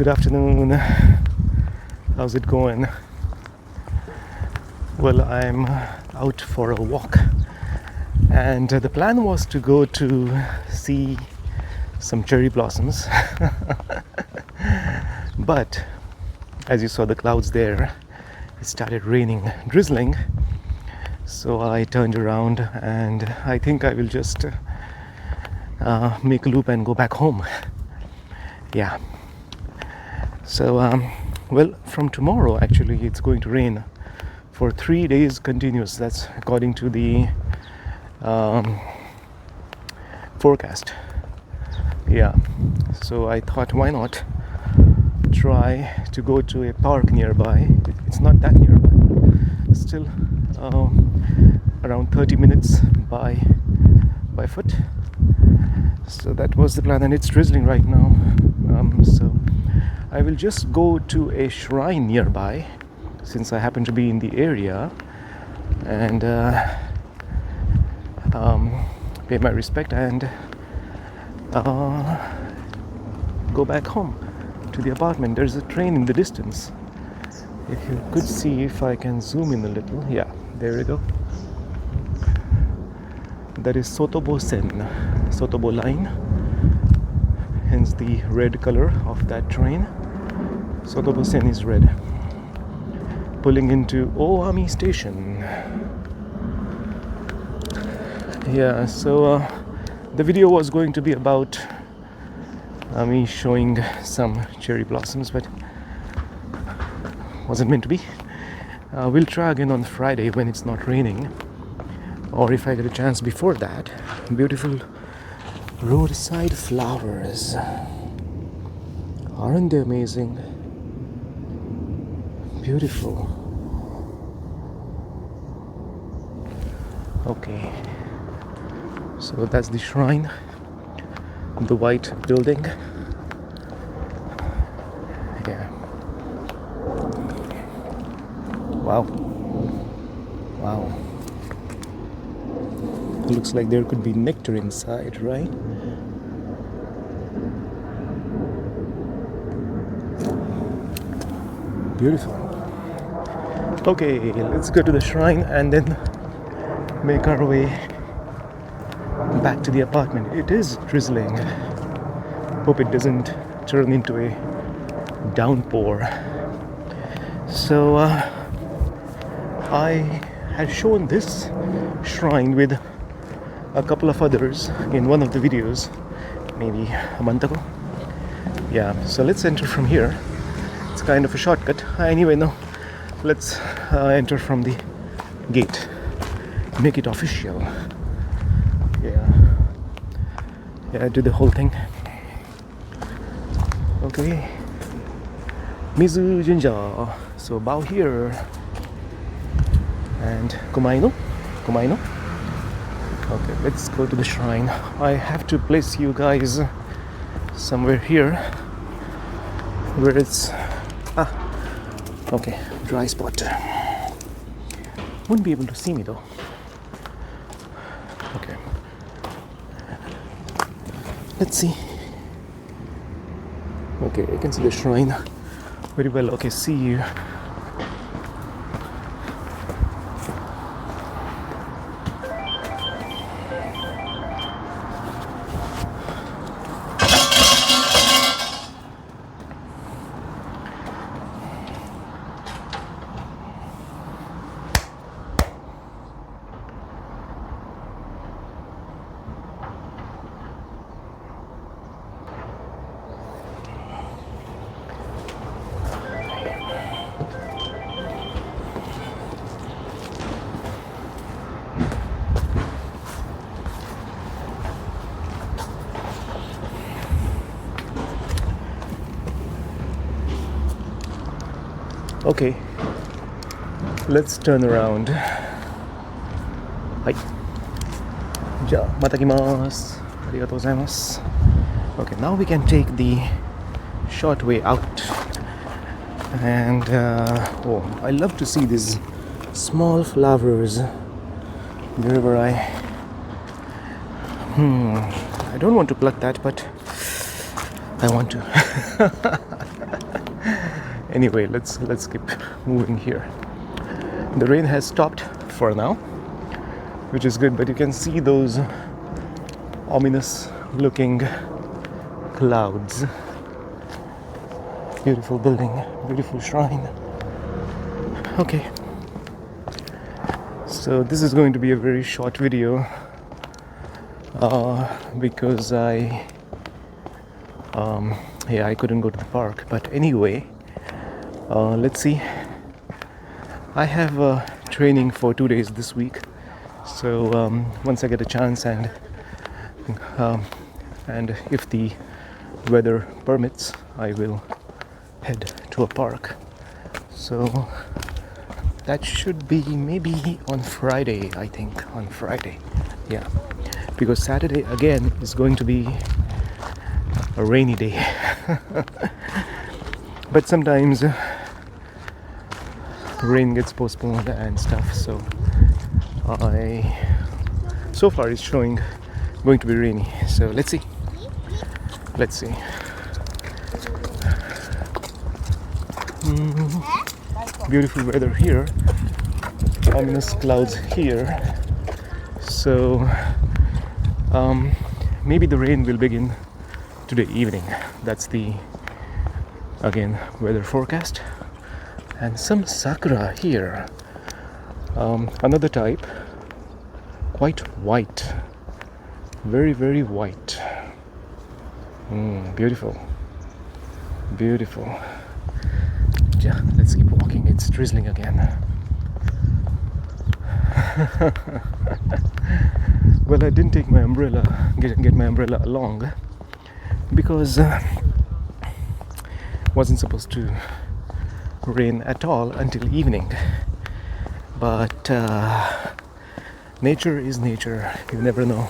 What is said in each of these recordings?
Good afternoon. How's it going? Well, I'm out for a walk, and the plan was to go to see some cherry blossoms. But as you saw the clouds there, it started raining, drizzling. So I turned around, and I think I will just make a loop and go back home. Yeah. So, well, from tomorrow actually it's going to rain for 3 days continuous. That's according to the forecast. Yeah. So I thought, why not try to go to a park nearby. It's not that nearby. Still around 30 minutes by foot. So that was the plan, and it's drizzling right now. So I will just go to a shrine nearby, since I happen to be in the area, and pay my respect and go back home to the apartment. There's a train in the distance. If you could see, if I can zoom in a little. Yeah, there we go. That is Sotobo line, hence the red color of that train. Sotobo Sen is red. Pulling into Oami Station. Yeah, so the video was going to be about me showing some cherry blossoms, but wasn't meant to be. We'll try again on Friday when it's not raining, or if I get a chance before that. Beautiful roadside flowers. Aren't they amazing? Beautiful. Okay, so that's the shrine, the white building. Yeah. Wow. Wow. Looks like there could be nectar inside, right? Beautiful. Okay, let's go to the shrine and then make our way back to the apartment. It is drizzling. Hope it doesn't turn into a downpour. So I had shown this shrine with a couple of others in one of the videos, maybe a month ago. Yeah, so let's enter from here. It's kind of a shortcut. Anyway, no, let's enter from the gate. Make it official. Yeah, do the whole thing. Okay. Mizu Jinja. So bow here. And Kumaino. Okay, let's go to the shrine. I have to place you guys somewhere here where it's okay, dry spot. Wouldn't be able to see me though. Okay, let's see. Okay, I can see the shrine very well. Okay, see you. Okay, let's turn around. Hi. Ja, matakimasu. Arigatou gozaimasu. Okay, now we can take the short way out. And oh, I love to see these small flowers wherever I don't want to pluck that, but I want to. Anyway, let's keep moving here. The rain has stopped for now, which is good, but you can see those ominous looking clouds. Beautiful building, beautiful shrine. Okay, so this is going to be a very short video because I couldn't go to the park. But anyway, let's see. I have training for 2 days this week, so once I get a chance and if the weather permits, I will head to a park. So that should be maybe on Friday, I think, on Friday. Yeah, because Saturday again is going to be a rainy day. But sometimes rain gets postponed and stuff, so so far it's showing going to be rainy, so let's see. Beautiful weather here, ominous clouds here, so maybe the rain will begin today evening. That's the again weather forecast. And some sakura here, another type, quite white, very very white. Beautiful. Yeah, let's keep walking. It's drizzling again. Well, I didn't take my umbrella, get my umbrella along, because wasn't supposed to rain at all until evening. But nature is nature. You never know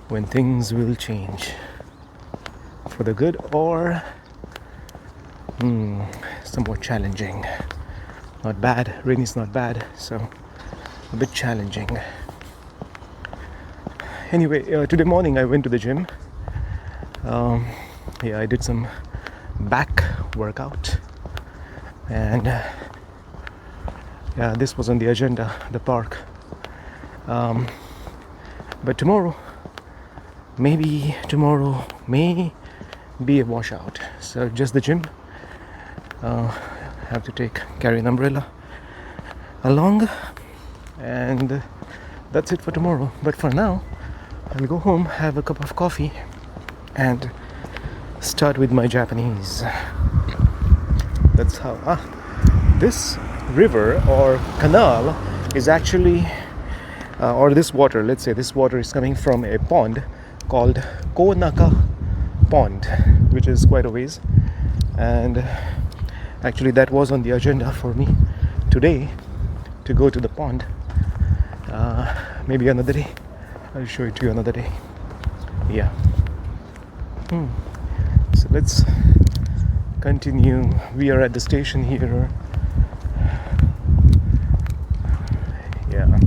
when things will change for the good or somewhat challenging. Not bad. Rain is not bad, so a bit challenging. Anyway, today morning I went to the gym. I did some back workout, and this was on the agenda, the park. But tomorrow may be a washout, so just the gym. Have to carry an umbrella along, and that's it for tomorrow. But for now, I'll go home, have a cup of coffee, and start with my Japanese. That's how this river or canal is actually or this water, let's say this water is coming from a pond called Konaka Pond, which is quite a ways. And actually that was on the agenda for me today, to go to the pond. Maybe another day. I'll show it to you another day. Yeah. So let's continue. We are at the station here. Yeah.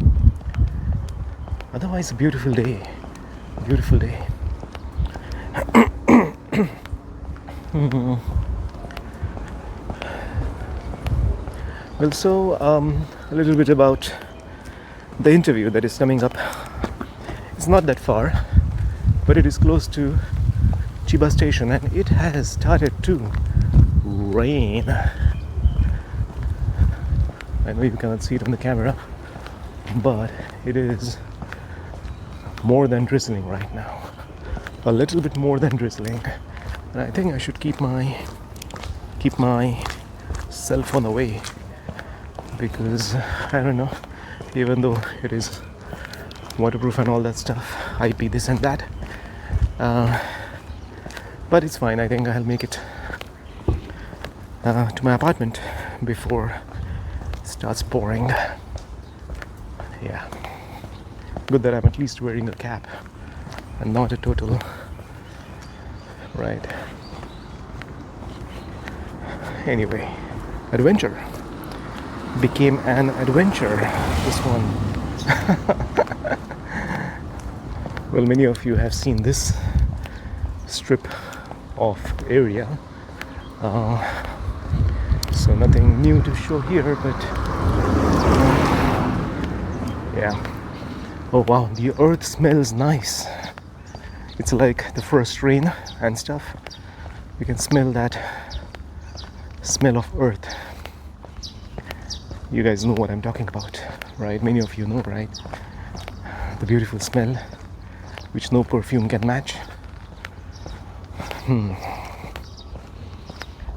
Otherwise, a beautiful day. Well, so a little bit about the interview that is coming up. It's not that far, but it is close to Chiba station, and it has started to rain. I know you cannot see it on the camera, but it is more than drizzling right now. A little bit more than drizzling. And I think I should keep my cell phone away, because I don't know, even though it is waterproof and all that stuff, IP this and that, but it's fine. I think I'll make it to my apartment before it starts pouring. Yeah, good that I'm at least wearing a cap and not a total, right? Anyway, adventure became an adventure, this one. Well, many of you have seen this strip of area. So nothing new to show here, but yeah. Oh wow, the earth smells nice. It's like the first rain and stuff. You can smell that smell of earth. You guys know what I'm talking about, right? Many of you know, right? The beautiful smell which no perfume can match.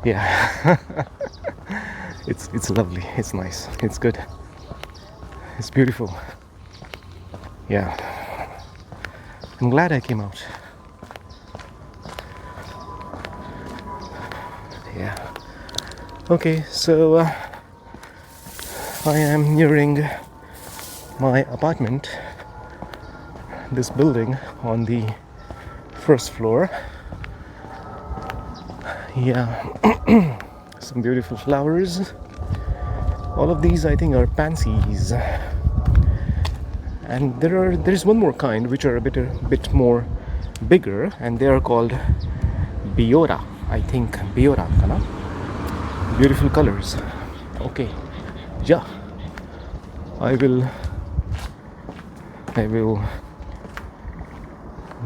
Yeah. It's lovely, it's nice, it's good, it's beautiful. Yeah, I'm glad I came out. Yeah. Okay, so I am nearing my apartment, this building on the first floor. Yeah. Some beautiful flowers. All of these I think are pansies, and there's one more kind which are a bit more bigger, and they are called biora. I think biora kana. Beautiful colors. Okay, yeah, I will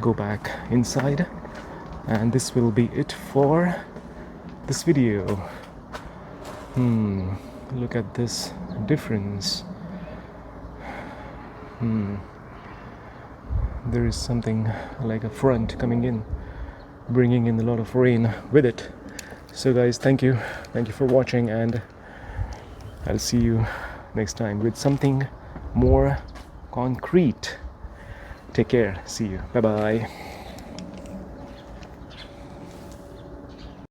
go back inside, and this will be it for this video. Look at this difference. There is something like a front coming in, bringing in a lot of rain with it. So guys, thank you for watching, and I'll see you next time with something more concrete. Take care, see you, bye bye.